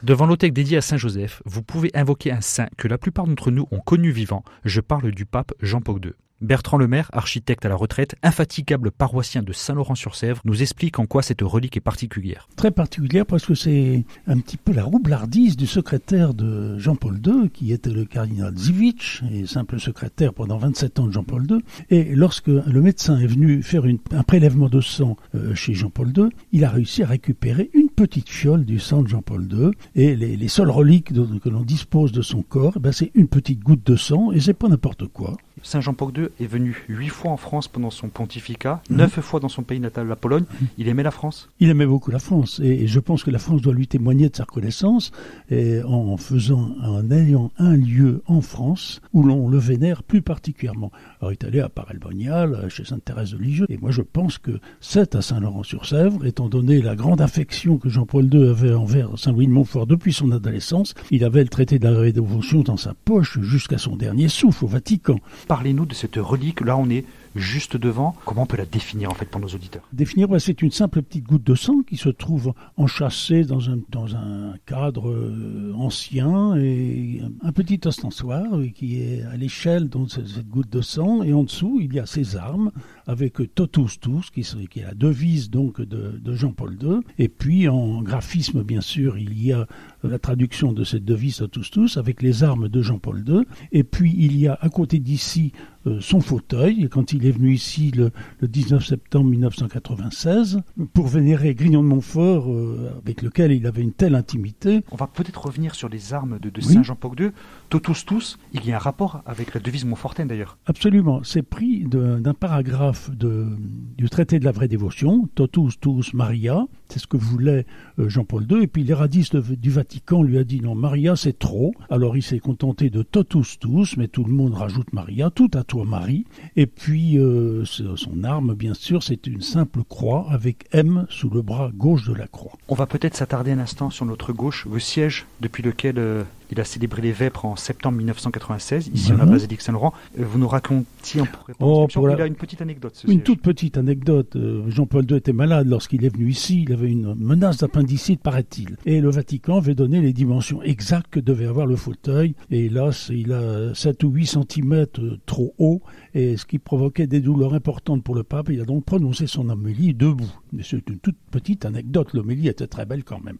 Devant l'autel dédié à Saint-Joseph, vous pouvez invoquer un saint que la plupart d'entre nous ont connu vivant. Je parle du pape Jean-Paul II. Bertrand Lemaire, architecte à la retraite, infatigable paroissien de Saint-Laurent-sur-Sèvre, nous explique en quoi cette relique est particulière. Très particulière parce que c'est un petit peu la roublardise du secrétaire de Jean-Paul II, qui était le cardinal Dziwisz, et simple secrétaire pendant 27 ans de Jean-Paul II. Et lorsque le médecin est venu faire un prélèvement de sang chez Jean-Paul II, il a réussi à récupérer une petite fiole du sang de Jean-Paul II. Et les seules reliques que l'on dispose de son corps, c'est une petite goutte de sang, et c'est pas n'importe quoi. Saint Jean-Paul II est venu 8 fois en France pendant son pontificat, 9 fois dans son pays natal, la Pologne. Il aimait la France. Il aimait beaucoup la France et je pense que la France doit lui témoigner de sa reconnaissance en ayant un lieu en France où l'on le vénère plus particulièrement. Alors il est allé à Paray-le-Monial, chez Sainte-Thérèse de Lisieux, et moi je pense que c'est à Saint-Laurent-sur-Sèvre, étant donné la grande affection que Jean-Paul II avait envers Saint-Louis de Montfort depuis son adolescence, il avait le traité de la Rédemption dans sa poche jusqu'à son dernier souffle au Vatican. Parlez-nous de cette relique, là on est juste devant. Comment on peut la définir en fait pour nos auditeurs? Définir, c'est une simple petite goutte de sang qui se trouve enchâssée dans un cadre ancien et un petit ostensoir qui est à l'échelle de cette goutte de sang, et en dessous il y a ses armes avec Totus Tuus qui est la devise donc de Jean-Paul II, et puis en graphisme bien sûr il y a la traduction de cette devise Totus Tuus avec les armes de Jean-Paul II, et puis il y a à côté d'ici son fauteuil, quand il est venu ici le 19 septembre 1996 pour vénérer Grignon de Montfort, avec lequel il avait une telle intimité. On va peut-être revenir sur les armes de Saint Jean-Paul II. Totus Tuus, il y a un rapport avec la devise montfortaine d'ailleurs. Absolument, c'est pris d'un paragraphe du traité de la vraie dévotion, Totus Tuus Maria, c'est ce que voulait Jean-Paul II, et puis l'héradiste du Vatican lui a dit non, Maria c'est trop, alors il s'est contenté de Totus Tuus, mais tout le monde rajoute Maria, tout à toi Marie, et puis son arme bien sûr c'est une simple croix avec M sous le bras gauche de la croix. On va peut-être s'attarder un instant sur notre gauche, le siège depuis lequel il a célébré les vêpres en septembre 1996, ici à la basilique Saint-Laurent. Vous nous racontiez en préparation, il a une petite anecdote. Une toute petite anecdote. Jean-Paul II était malade lorsqu'il est venu ici, il avait une menace d'appendicite paraît-il. Et le Vatican avait donné les dimensions exactes que devait avoir le fauteuil, et hélas il a 7 ou 8 cm trop haut, et ce qui provoquait des douleurs importantes pour le pape. Il a donc prononcé son homélie debout. Mais c'est une toute petite anecdote, l'homélie était très belle quand même.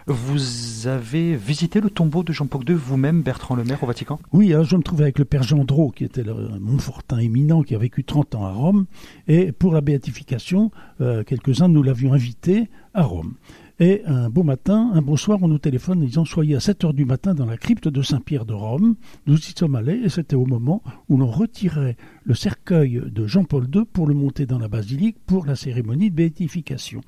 Vous avez visité le tombeau de Jean-Paul II vous-même, Bertrand Lemaire, au Vatican? Oui, alors je me trouvais avec le père Gendreau, qui était un Montfortin éminent, qui a vécu 30 ans à Rome, et pour la béatification, quelques-uns nous l'avions invité à Rome. Et un beau matin, un beau soir, on nous téléphone en disant « Soyez à 7h du matin dans la crypte de Saint-Pierre de Rome ». Nous y sommes allés, et c'était au moment où l'on retirait le cercueil de Jean-Paul II pour le monter dans la basilique pour la cérémonie de béatification.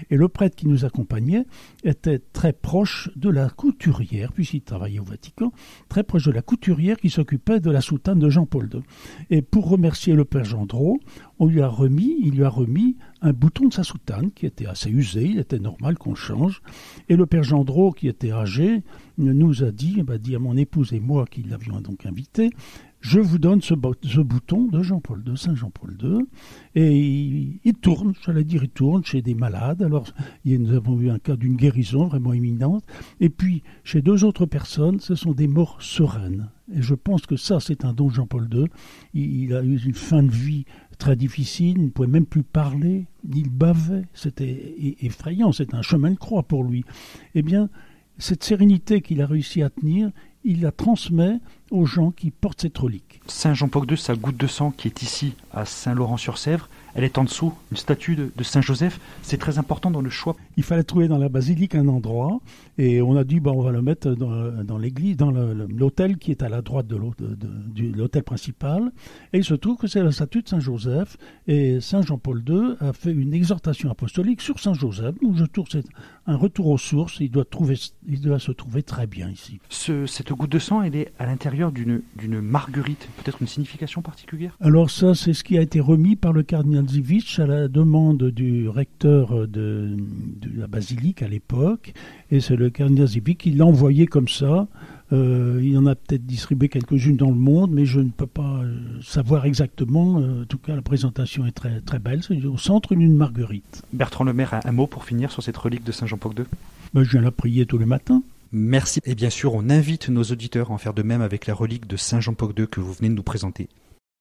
Et le prêtre qui nous accompagnait était très proche de la couturière, puisqu'il travaillait au Vatican, très proche de la couturière qui s'occupait de la soutane de Jean-Paul II. Et pour remercier le père Gendreau, il lui a remis un bouton de sa soutane qui était assez usé, il était normal qu'on le change. Et le père Gendreau, qui était âgé, nous a dit à mon épouse et moi, qui l'avions donc invité, je vous donne ce bouton de Jean-Paul II, Saint Jean-Paul II, et il tourne chez des malades. Alors, nous avons eu un cas d'une guérison vraiment imminente, et puis chez 2 autres personnes, ce sont des morts sereines. Et je pense que ça, c'est un don de Jean-Paul II. Il a eu une fin de vie très difficile, il ne pouvait même plus parler, il bavait, c'était effrayant, c'était un chemin de croix pour lui. Eh bien, cette sérénité qu'il a réussi à tenir, il la transmet aux gens qui portent cette relique. Saint Jean-Paul II, sa goutte de sang qui est ici à Saint-Laurent-sur-Sèvre, elle est en dessous, une statue de Saint-Joseph. C'est très important dans le choix. Il fallait trouver dans la basilique un endroit, et on a dit on va le mettre dans l'église, dans l'autel qui est à la droite de l'autel principal. Et il se trouve que c'est la statue de Saint-Joseph, et Saint Jean-Paul II a fait une exhortation apostolique sur Saint-Joseph. Donc je trouve c'est un retour aux sources. Il doit se trouver très bien ici. Cette goutte de sang, elle est à l'intérieur d'une marguerite, peut-être une signification particulière? Alors ça, c'est ce qui a été remis par le cardinal Dziwisz à la demande du recteur de la basilique à l'époque, et c'est le cardinal Dziwisz qui l'a envoyé comme ça. Il en a peut-être distribué quelques-unes dans le monde, mais je ne peux pas savoir exactement. En tout cas, la présentation est très, très belle. C'est au centre d'une marguerite. Bertrand Lemaire, un mot pour finir sur cette relique de Saint Jean-Paul II? Je viens la prier tous les matins. Merci. Et bien sûr, on invite nos auditeurs à en faire de même avec la relique de Saint Jean-Paul II que vous venez de nous présenter.